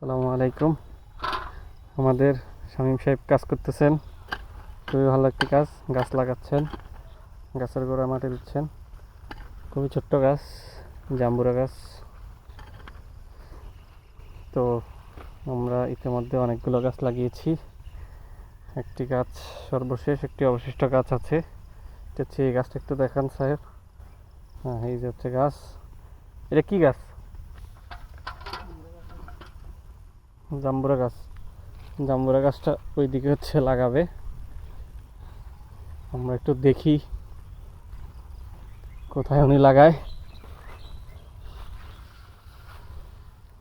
আসসালামু আলাইকুম। আমাদের শামীম সাহেব কাজ করতেছেন, খুবই ভালো একটি কাজ। গাছ লাগাচ্ছেন, গাছের গোড়া মাটি দিচ্ছেন। খুবই ছোট্ট গাছ, জাম্বুরা গাছ। তো আমরা ইতিমধ্যে অনেকগুলো গাছ লাগিয়েছি। একটি গাছ সর্বশেষ, একটি অবশিষ্ট গাছ আছে। এটা হচ্ছে এই গাছটা, একটু দেখান সাহেব। হ্যাঁ, এই যে হচ্ছে গাছ। এটা কি গাছ? জাম্বুরা গাছ। জাম্বুরা গাছটা ওইদিকে হচ্ছে লাগাবে। আমরা একটু দেখি কোথায় উনি লাগায়।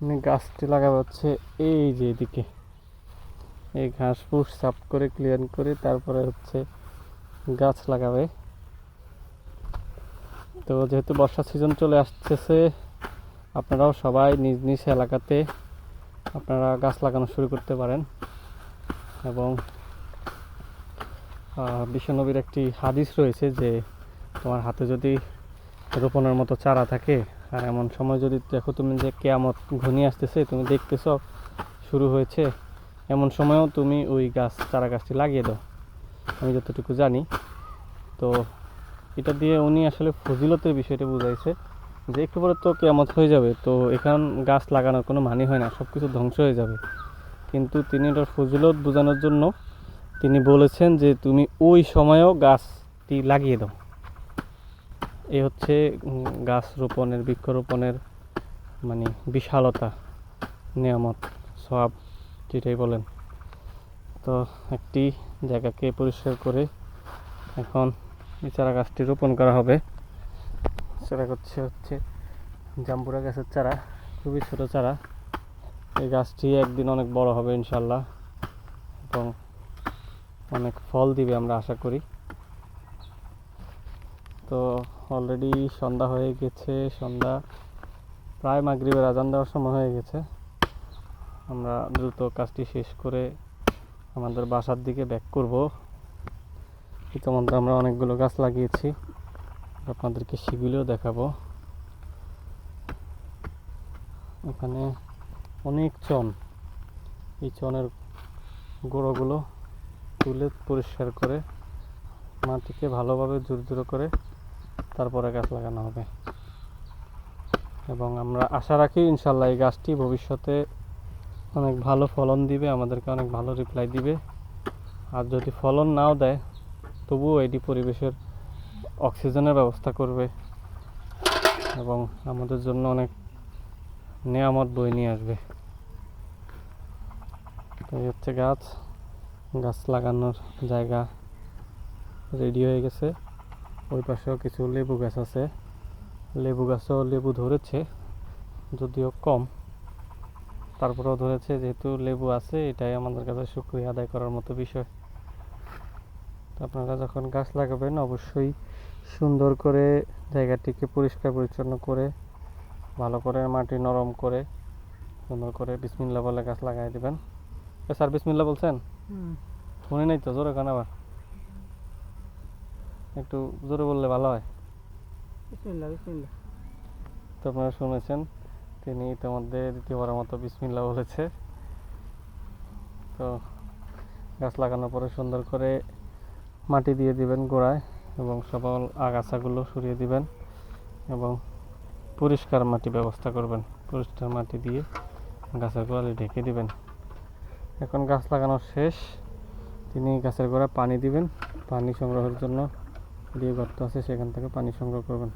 উনি গাছটি লাগাবে হচ্ছে এই যে এদিকে। এই ঘাস ফুস সাফ করে ক্লিয়ার করে তারপরে হচ্ছে গাছ লাগাবে। তো যেহেতু বর্ষা সিজন চলে আসতেছে, আপনারাও সবাই নিজ নিজ এলাকাতে আপনারা গাছ লাগানো শুরু করতে পারেন। এবং বিশ্বনবীর একটি হাদিস রয়েছে যে তোমার হাতে যদি রোপণের মতো চারা থাকে, আর এমন সময় যদি দেখো তুমি যে কেয়ামত ঘনিয়ে আসতেছে, তুমি দেখতেছ শুরু হয়েছে, এমন সময়ও তুমি ওই চারা গাছটি লাগিয়ে দাও। আমি যতটুকু জানি, তো এটা দিয়ে উনি আসলে ফজিলতের বিষয়টা বুঝাইছে যে একটু পরে তো কেয়ামত হয়ে যাবে, তো এখন গাছ লাগানোর কোনো মানে হয় না, সব কিছু ধ্বংস হয়ে যাবে। কিন্তু তিনি এটার ফজিলত বোঝানোর জন্য তিনি বলেছেন যে তুমি ওই সময়েও গাছটি লাগিয়ে দাও। এ হচ্ছে গাছ রোপণের, বৃক্ষরোপণের মানে বিশালতা, নিয়ামত, সওয়াব যেটাই বলেন। তো একটি জায়গাকে পরিষ্কার করে এখন এই চারা গাছটি রোপণ করা হবে। চারা হচ্ছে জাম্বুরা গাছের চারা, খুবই ছোট চারা। এই গাছটি একদিন অনেক বড় হবে ইনশাল্লাহ, এবং অনেক ফল দিবে আমরা আশা করি। তো অলরেডি সন্ধ্যা হয়ে গেছে, সন্ধ্যা প্রায় মাগরিবের আজান দেওয়ার সময় হয়ে গেছে। আমরা দ্রুত কাজটি শেষ করে আমাদের বাসার দিকে ব্যাক করব। ইতিমধ্যে আমরা অনেকগুলো গাছ লাগিয়েছি, আপনাদেরকে সেগুলিও দেখাবো। এখানে অনেক চন, এই চনের গোড়াগুলো তুলে পরিষ্কার করে মাটিকে ভালোভাবে জোড় করে তারপরে গাছ লাগানো হবে। এবং আমরা আশা রাখি ইনশাল্লাহ এই গাছটি ভবিষ্যতে অনেক ভালো ফলন দিবে, আমাদেরকে অনেক ভালো রিপ্লাই দিবে। আর যদি ফলন নাও দেয়, তবুও এটি পরিবেশের অক্সিজেনের ব্যবস্থা করবে এবং আমাদের জন্য অনেক নেয়ামত বয়ে নিয়ে আসবে। তো এই হচ্ছে গাছ লাগানোর জায়গা রেডি হয়ে গেছে। ওই পাশেও কিছু লেবু গাছ আছে, লেবু গাছও লেবু ধরেছে, যদিও কম, তারপরেও ধরেছে। যেহেতু লেবু আছে, এটাই আমাদের কাছে শুকরিয়া আদায় করার মতো বিষয়। তো আপনারা যখন গাছ লাগাবেন অবশ্যই সুন্দর করে জায়গাটিকে পরিষ্কার পরিচ্ছন্ন করে, ভালো করে মাটি নরম করে, সুন্দর করে বিসমিল্লাহ বলে গাছ লাগাই দেবেন। স্যার বিসমিল্লাহ বলছেন? শুনি নাই তো, জোরে কান, আবার একটু জোরে বললে ভালো হয়। বিসমিল্লাহ বিসমিল্লাহ। তো আপনারা শুনেছেন, তিনি ইতিমধ্যে দ্বিতীয়বারের মতো বিসমিল্লাহ বলেছে। তো গাছ লাগানোর পরে সুন্দর করে মাটি দিয়ে দিবেন গোড়ায়, এবং সকল আগাছাগুলো সরিয়ে দিবেন এবং পরিষ্কার মাটি ব্যবস্থা করবেন। পরিষ্কার মাটি দিয়ে গাছের গোড়ালি ঢেকে দিবেন। এখন গাছ লাগানো শেষ, তিনি গাছের গোড়ায় পানি দিবেন। পানি সংগ্রহের জন্য দিয়ে গর্ত আছে, সেখান থেকে পানি সংগ্রহ করবেন।